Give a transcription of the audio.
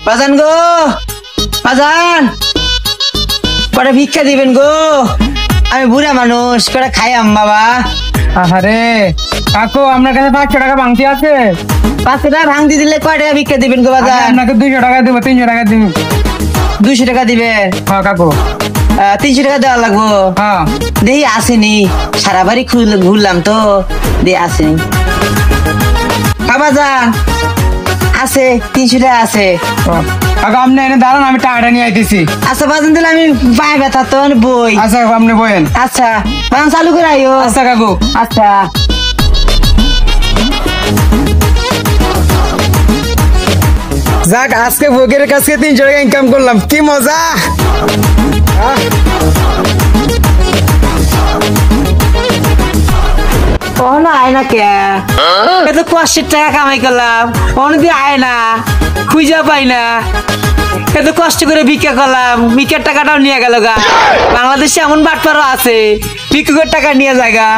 বাজান গো, বাজান কটা ভিক্ষা দিবেন গো, আমি বুড়া মানুষ, কটা খাইয়াম বাবা। আরে কাকু আপনার কাছে 500 টাকা ভাঙতি আছে? 500 টাকা ভাঙতি দিলে কয় টাকা ভিক্ষা দিবেন গো বাজান? আপনাকে 200 টাকা দিব, 300 টাকা দিব। 200 টাকা দিবেন? হ্যাঁ কাকু। 300 টাকা দেওয়া লাগবো। হ্যাঁ দেখি আসেনি, সারা বাড়ি ঘুরলাম তো, দিয়ে আসেনি। বাজান আছে, 300 টাকা আছে। কাকু আপনি এনে দাঁড়ান, আমি টাকাটা নিয়ে আইতেছি। আচ্ছা বাজান, দিলে আমি পায়ে ব্যথা তো বই। আচ্ছা কাকু আপনি বলেন। আচ্ছা বাজান চালু করে আইও। আচ্ছা কাকু। আচ্ছা যাক, আজকে ভোগের কাছে 300 টাকা ইনকাম করলাম, কি মজা। কখনো আয় না কে, এত কষ্টের টাকা কামাই করলাম, অনেকদিন আয় না, খুঁজা পাই না, এত কষ্ট করে ভিক্ষা করলাম, ভিক্ষার টাকাটাও নিয়ে গেল গা। বাংলাদেশে এমন বাটপারও আছে ভিক্ষুকের টাকা নিয়ে যায় গা।